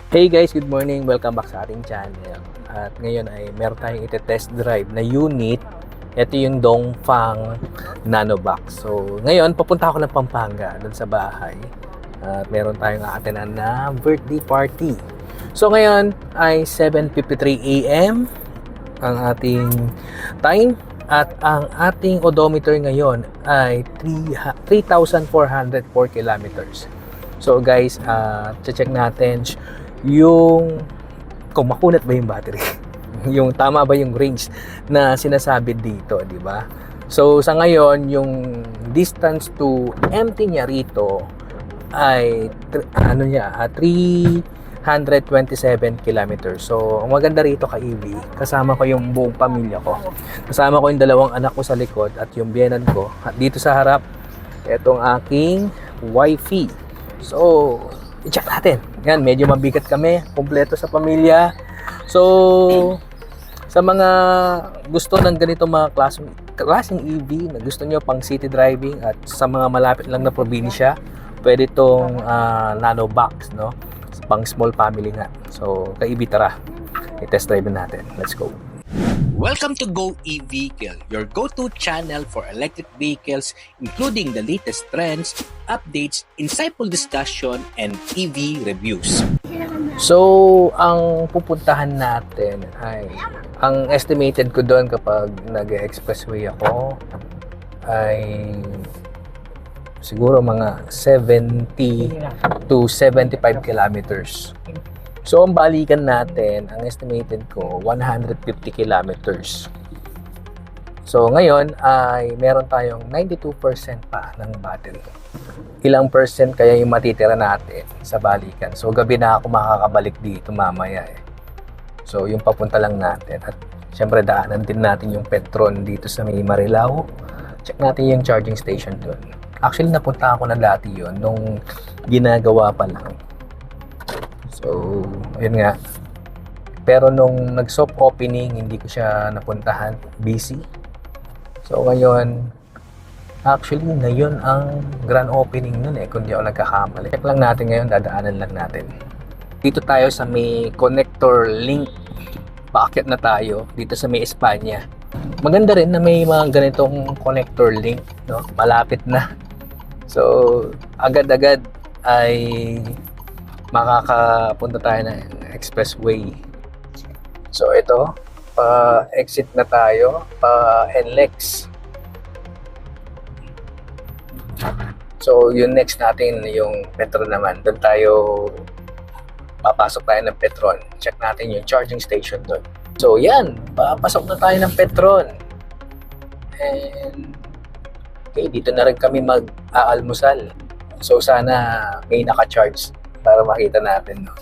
Hey guys, good morning. Welcome back sa ating channel. At ngayon ay meron tayong ite-test drive na unit. Ito yung Dongfang Nanobox. So, ngayon papunta ako ng Pampanga doon sa bahay. At meron tayong aatenan na birthday party. So, ngayon ay 7:53 AM ang ating time. At ang ating odometer ngayon ay 3,404 kilometers. So guys, check natin yung kung makunat ba yung battery. Yung tama ba yung range na sinasabi dito, di ba? So sa ngayon, yung distance to empty niya rito ay 327 kilometers. So ang maganda rito ka EV, kasama ko yung buong pamilya ko. Kasama ko yung dalawang anak ko sa likod at yung biyenan ko. At dito sa harap, itong aking wifi. So, i-check natin. Yan, medyo mabigat kami. Kompleto sa pamilya. So, sa mga gusto ng ganito mga klaseng EV na gusto nyo pang city driving at sa mga malapit lang na probinsya, pwede itong Nanobox, no? Pang small family nga. So, ka-EV tara. I-test drive natin. Let's go. Welcome to Go E-Vehicle, your go-to channel for electric vehicles, including the latest trends, updates, insightful discussion, and EV reviews. So, ang pupuntahan natin ay, ang estimated ko doon kapag nag-expressway ako ay siguro mga 70 to 75 kilometers. So, ang balikan natin, ang estimated ko, 150 kilometers. So, ngayon ay meron tayong 92% pa ng battery. Ilang percent kaya yung matitira natin sa balikan. So, gabi na ako makakabalik dito mamaya eh. So, yung papunta lang natin. At syempre, daanan din natin yung Petron dito sa may Marilao. Check natin yung charging station doon. Actually, napunta ako na dati yun nung ginagawa pa lang. So, ayun nga. Pero nung nag-soft opening, hindi ko siya napuntahan. Busy. So, ngayon, actually, ngayon ang grand opening nun eh, kung di ako nagkakamali. Check lang natin ngayon, dadaanan lang natin. Dito tayo sa may connector link. Paakyat na tayo dito sa may Espanya. Maganda rin na may mga ganitong connector link, no? Malapit na. So, agad-agad ay makakapunta tayo ng expressway. So ito, pa-exit na tayo, pa-NLEX. So yung next natin, yung Petron naman. Doon tayo, papasok tayo ng Petron. Check natin yung charging station doon. So yan, papasok na tayo ng Petron. And okay, dito na rin kami mag-aalmusal. So sana may naka-charge para makita natin, no?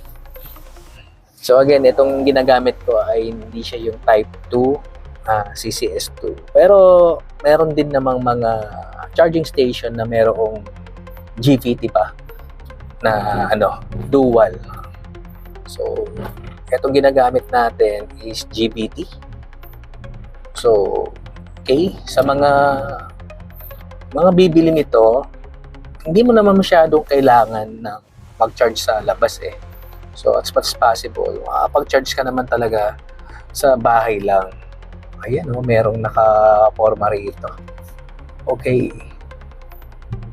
So again, itong ginagamit ko ay hindi siya yung Type 2 CCS2. Pero meron din namang mga charging station na merong GVT pa na dual. So itong ginagamit natin is GVT. So okay, sa mga bibili nito, hindi mo naman masyadong kailangan na mag-charge sa labas eh. So, as much as possible, makakapag-charge ka naman talaga sa bahay lang. Ayan, merong naka-forma rito. Okay.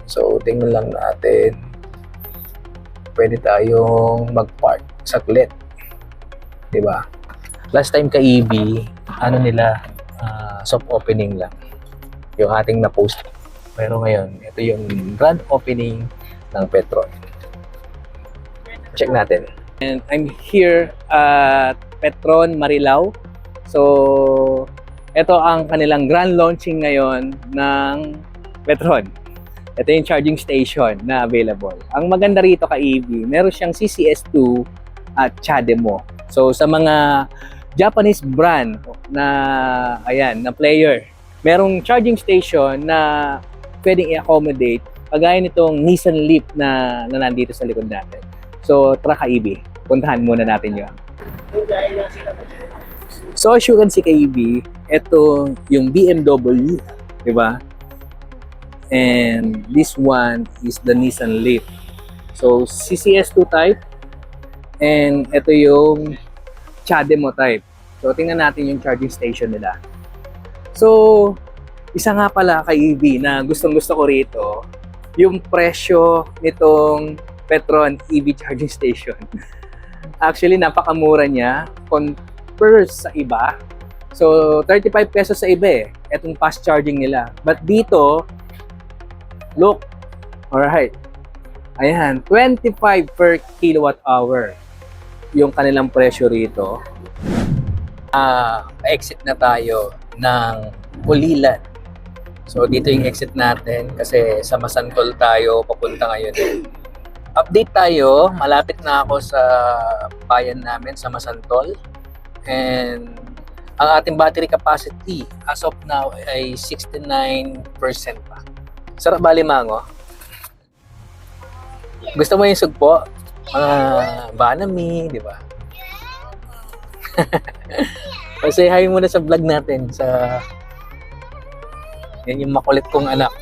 So, tingnan lang natin. Pwede tayong mag-park saglit. Diba? Last time ka-EV, soft opening lang. Yung ating na-post. Pero ngayon, ito yung grand opening ng Petron. Check natin. And I'm here at Petron, Marilao. So, ito ang kanilang grand launching ngayon ng Petron. Ito yung charging station na available. Ang maganda rito ka EV, meron siyang CCS2 at CHAdeMO. So, sa mga Japanese brand na player, merong charging station na pwedeng i-accommodate kagaya nitong Nissan Leaf na nandito sa likod natin. So, tara ka-EV. Puntahan muna natin yun. So, as you can see ka-EV, ito yung BMW, di ba? And this one is the Nissan Leaf. So, CCS2 type. And ito yung CHAdeMO type. So, tingnan natin yung charging station nila. So, isa nga pala kay EV na gustong-gusto ko rito, yung presyo nitong Petron EV charging station. Actually, napakamura niya compare sa iba. So, 35 pesos sa iba itong fast charging nila. But dito, look, alright. Ayan, 25 per kilowatt hour yung kanilang presyo rito. Exit na tayo ng Ulilan. So, dito yung exit natin kasi sa Masantol tayo papunta ngayon. Update tayo. Malapit na ako sa bayan namin sa Masantol. And ang ating battery capacity as of now ay 69% pa. Sarap ba limango? Gusto mo yung sugpo? Banami, di ba? Say hi muna sa vlog natin sa yan yung makulit kong anak.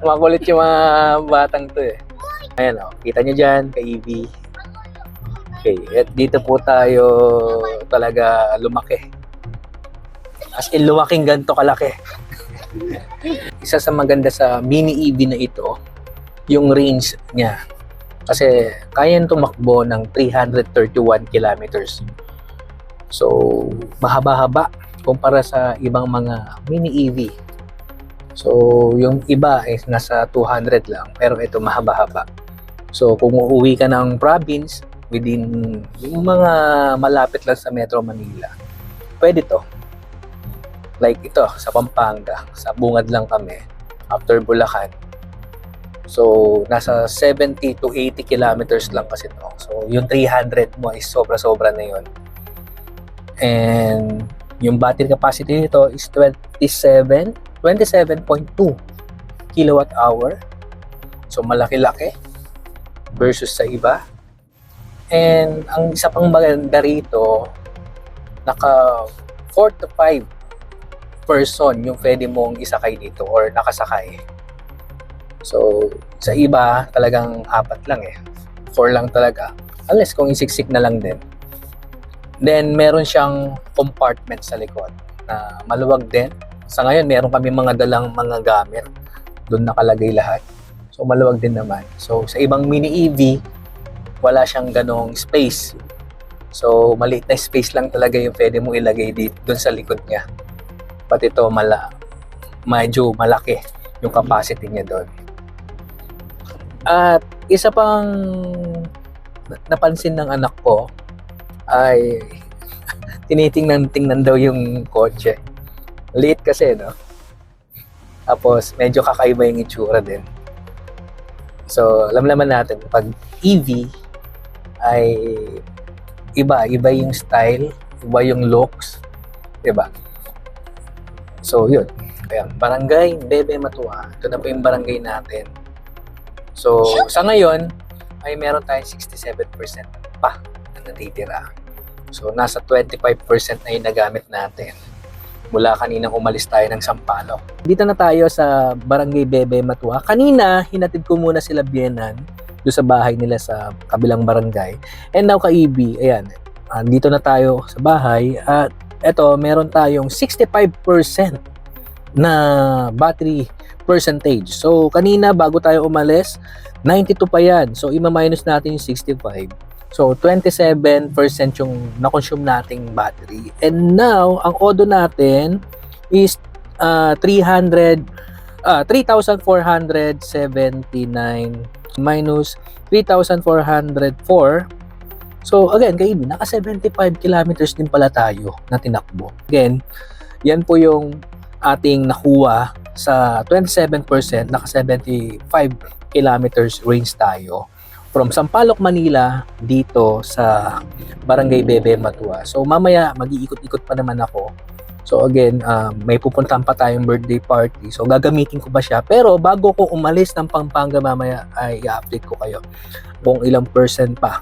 Makulit yung mga batang to Ayan kita nyo dyan kay Evie. Okay, at dito po tayo talaga lumaki. As in lumaking ganito kalaki. Isa sa maganda sa mini EV na ito, yung range niya. Kasi kaya tumakbo ng 331 kilometers. So, mahaba-haba kumpara sa ibang mga mini EV. So, yung iba is nasa 200 lang, pero ito mahaba-haba. So, kung uuwi ka ng province, within yung mga malapit lang sa Metro Manila, pwede to. Like ito, sa Pampanga, sa Bungad lang kami, after Bulacan. So, nasa 70 to 80 kilometers lang kasi to. So, yung 300 mo is sobra-sobra na yun. And yung battery capacity nito is 27.2 kilowatt hour. So, malaki-laki versus sa iba. And ang isa pang maganda rito, naka 4 to 5 person yung pwede mong isakay dito or nakasakay. So, sa iba, talagang 4 lang 4 lang talaga. Unless kung isiksik na lang din. Then, meron siyang compartment sa likod na maluwag din. Sa ngayon, meron kami mga dalang mga gamit. Doon nakalagay lahat. So, maluwag din naman. So, sa ibang mini EV, wala siyang ganong space. So, maliit na space lang talaga yung pwede mong ilagay dito, doon sa likod niya. Pati ito, medyo malaki yung capacity niya doon. At isa pang napansin ng anak ko ay tinitingnan daw yung kotse. Liit kasi, no? Tapos, medyo kakaiba yung itsura din. So, alam naman natin, pag EV ay iba yung style, iba yung looks, diba? So, yun. Ayan, Barangay Bebe Matua. Ito na po yung barangay natin. So, sa ngayon, ay meron tayong 67% pa na natitira. So, nasa 25% na yung nagamit natin. Mula kaninang umalis tayo ng Sampaloc. Dito na tayo sa Barangay Bebe Matua. Kanina, hinatid ko muna sila Bienan doon sa bahay nila sa kabilang barangay. And now, ka-EB, ayan, dito na tayo sa bahay. At eto, meron tayong 65% na battery percentage. So, kanina, bago tayo umalis, 92 pa yan. So, ima-minus natin yung 65. So, 27% yung na-consume nating battery. And now, ang odo natin is 3,479 minus 3,404. So, again, kaibi, naka 75 kilometers din pala tayo na tinakbo. Again, yan po yung ating nakuha sa 27%, naka 75 kilometers range tayo from Sampaloc, Manila dito sa Barangay Bebe Matua. So mamaya mag-iikot-ikot pa naman ako. So again, may pupuntahan pa tayong birthday party. So gagamitin ko ba siya? Pero bago ko umalis ng Pampanga mamaya ay i-update ko kayo kung ilang percent pa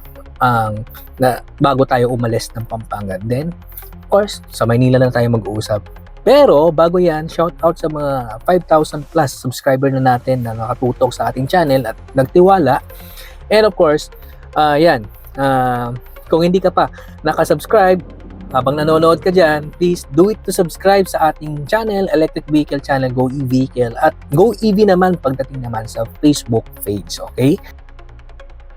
na bago tayo umalis ng Pampanga. Then, of course, sa Maynila lang tayo mag-uusap. Pero bago yan, shout out sa mga 5,000 plus subscriber na natin na nakatutok sa ating channel at nagtiwala. And of course, yan, kung hindi ka pa nakasubscribe, habang nanonood ka dyan, please do it to subscribe sa ating channel, Electric Vehicle Channel, Go E-Vehicle, at Go EV naman pagdating naman sa Facebook page, okay?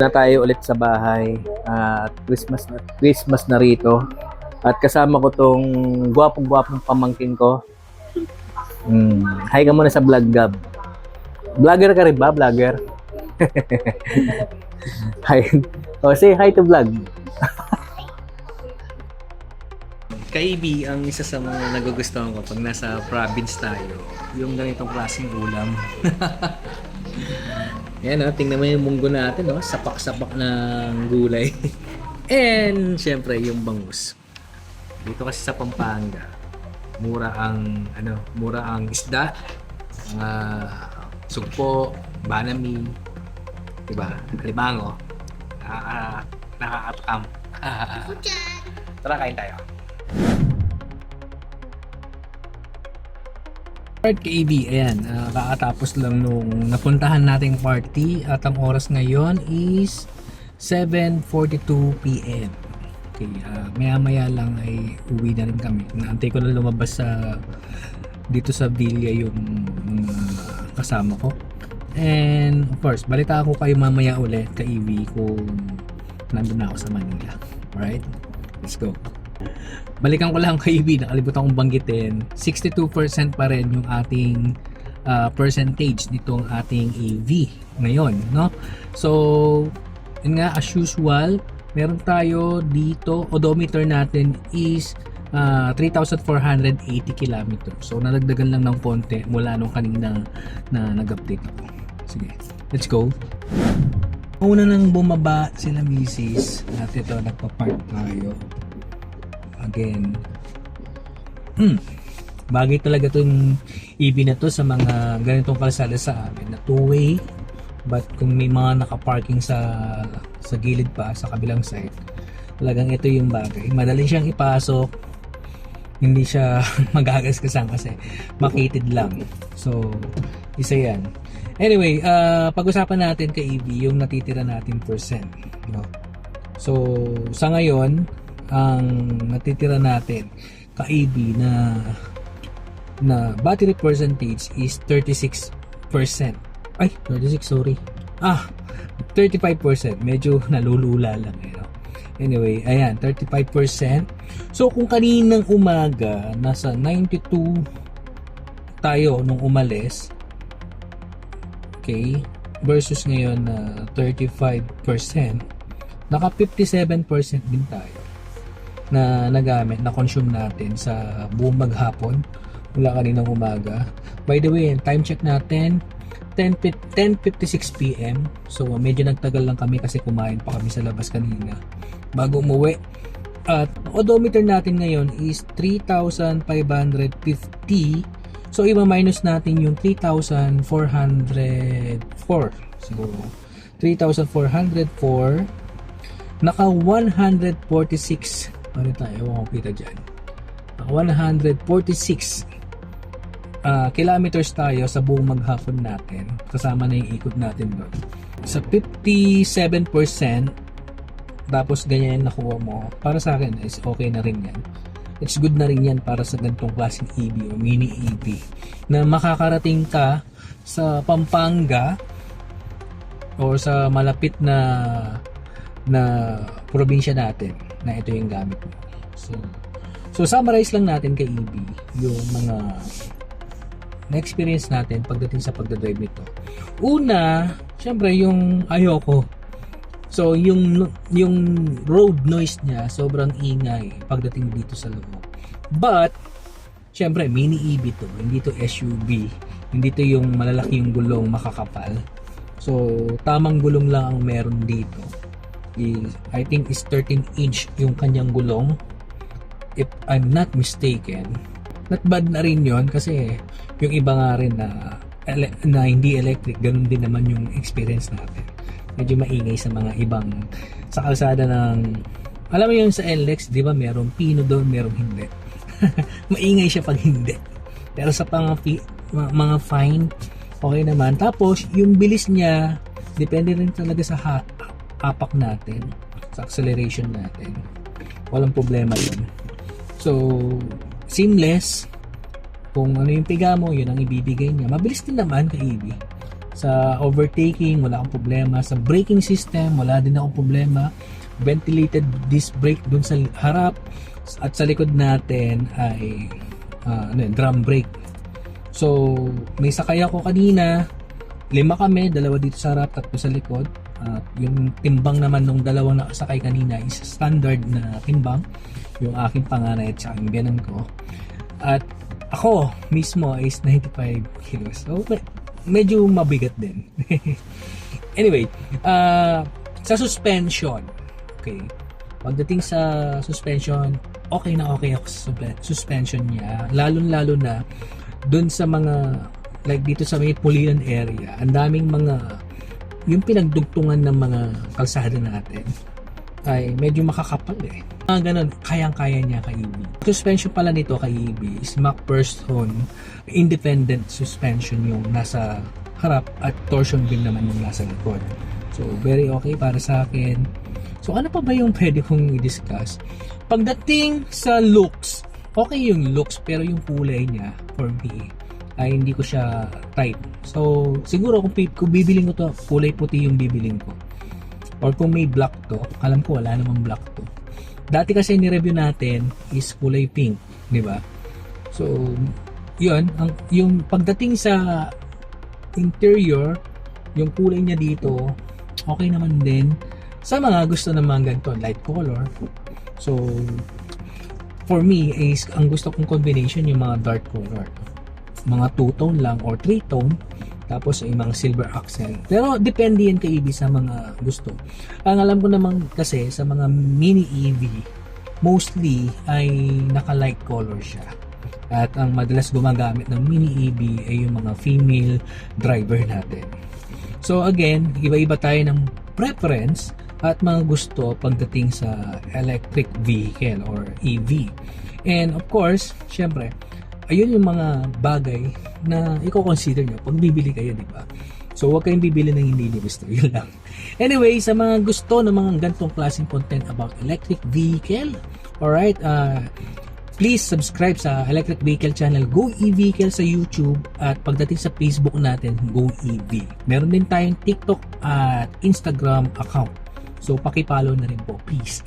Na tayo ulit sa bahay at Christmas na rito. At kasama ko tong gwapong-gwapong pamangkin ko. Hi ka muna sa vlog, Gab. Vlogger ka rin ba? Vlogger? Hi. Oh, say hi to vlog. Kaibi, ang isa sa mga nagugustuhan ko pag nasa province tayo, yung ganitong klaseng ulam. Yan, tingnan mo yung munggo natin, sapak-sapak ng gulay. And syempre yung bangus. Dito kasi sa Pampanga, mura ang isda, sugpo, banami, diba? Alimango. Nakakatakam. Tara, kain tayo. Part KB, ayan, kakatapos lang nung napuntahan nating party at ang oras ngayon is 7:42 PM. Okay, maya lang ay uwi na rin kami. Naantay ko na lumabas dito sa Villa yung kasama ko. And of course, balita ako kayo mamaya ulit ka EV kung nandun na ako sa Manila. Alright? Let's go. Balikan ko lang kay EV, nakalimutan kong banggitin, 62% pa rin yung ating percentage nitong ating EV ngayon, no? So, yun nga, as usual, meron tayo dito, odometer natin is 3,480 km. So, nadagdagan lang ng konti mula nung kanina na nag-update ako. Sige, let's go. Una nang bumaba sila misis at ito, nagpa-park tayo. Again, bagay talaga itong EV na to sa mga ganitong kalsada sa amin na two-way, but kung may mga nakaparking sa gilid pa sa kabilang side, talagang ito yung bagay, madali siyang ipasok, hindi siya magagasgasan kasi makitid lang. So isa yan. Anyway, pag-usapan natin kay EV yung natitira natin percent, no? So sa ngayon, ang natitira natin ka-EV na battery percentage is 36%. Ay, 36, sorry. 35%. Medyo nalulula lang, no? Anyway, ayan, 35%. So, kung kaninang umaga, nasa 92 tayo nung umalis, okay, versus ngayon na 35%, naka 57% din tayo na nagamit, na consume natin sa buong maghapon mula kaninang umaga. By the way, time check natin 10:56 PM. So medyo nagtagal lang kami kasi kumain pa kami sa labas kanina bago umuwi. At odometer natin ngayon is 3,550. So i-minus natin yung 3,404 siguro. 3,404, naka 146. Ano tayo? Ewan ko kita dyan. 146 kilometers tayo sa buong maghapon natin. Kasama na yung ikot natin doon. Sa 57%, tapos ganyan nakuha mo, para sa akin is okay na rin yan. It's good na rin yan para sa ganitong klaseng EV o mini EV na makakarating ka sa Pampanga o sa malapit na probinsya natin na ito yung gamit mo. So summarize lang natin kay EV yung mga na-experience natin pagdating sa pagdadrive nito. Una, syempre yung ayoko. So yung road noise niya sobrang ingay pagdating dito sa loob. But syempre mini EV to, hindi to SUV, hindi to yung malalaki yung gulong makakapal. So tamang gulong lang ang meron dito. I think is 13-inch yung kanyang gulong, if I'm not mistaken. Not bad na rin yon kasi yung iba nga rin na hindi electric, ganun din naman yung experience natin. Medyo maingay sa mga ibang sa kalsada ng, alam mo yung sa LX, di ba merong pino doon, merong hindi. Maingay siya pag hindi. Pero sa mga fine, okay naman. Tapos yung bilis niya depende rin talaga sa apak natin, sa acceleration natin. Walang problema yun. So, seamless. Kung ano yung piga mo, yun ang ibibigay niya. Mabilis din naman kay EV. Sa overtaking, wala akong problema. Sa braking system, wala din akong problema. Ventilated disc brake dun sa harap. At sa likod natin ay drum brake. So, may sakay ako kanina. 5 kami, 2 dito sa harap, 3 sa likod. At yung timbang naman ng dalawang nakasakay kanina is standard na timbang. Yung aking panganay at saka yung biyanan ko. At ako mismo is 95 kilos. So, medyo mabigat din. Anyway, sa suspension. Okay. Pagdating sa suspension, okay na okay ako sa suspension niya. Lalo na dun sa mga, like dito sa may Pulilan area, ang daming mga, yung pinagdugtungan ng mga kalsada natin ay medyo makakapal eh. Ganun, kayang-kaya niya kay EV. Suspension pala nito kay EV is MacPherson independent suspension yung nasa harap at torsion beam naman yung nasa likod. So, very okay para sa akin. So, ano pa ba yung pwede kong i-discuss? Pagdating sa looks, okay yung looks pero yung kulay niya for me ay hindi ko siya type. So, siguro kung bibiling ko to, kulay puti yung bibiling ko. Or kung may black to, alam ko wala namang black to. Dati kasi ni-review natin is kulay pink, di ba? So, yun, yung pagdating sa interior, yung kulay niya dito, okay naman din. Sa mga gusto ng mga ganito, light color. So, for me, is ang gusto kong combination yung mga dark color. Mga 2-tone lang or 3-tone. Tapos yung mga silver accent. Pero depende yan kay EV sa mga gusto. Ang alam ko naman kasi sa mga mini EV, mostly ay naka-light color siya. At ang madalas gumagamit ng mini EV ay yung mga female driver natin. So again, iba-iba tayo ng preference at mga gusto pagdating sa electric vehicle or EV. And of course, syempre, ayun yung mga bagay na i-consider nyo pag bibili kayo, di ba? So, huwag kayong bibili ng hindi ni gusto. Yun lang. Anyway, sa mga gusto ng mga gantong klaseng content about electric vehicle, alright, please subscribe sa electric vehicle channel Go E-Vehicle sa YouTube at pagdating sa Facebook natin, Go EV. Meron din tayong TikTok at Instagram account. So, pakipollow na rin po, please.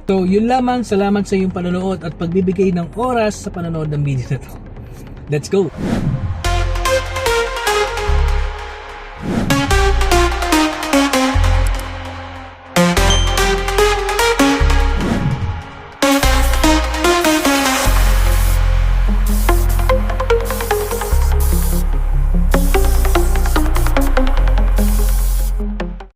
So, yun lamang. Salamat sa iyong panonood at pagbibigay ng oras sa panonood ng video na to. Let's go!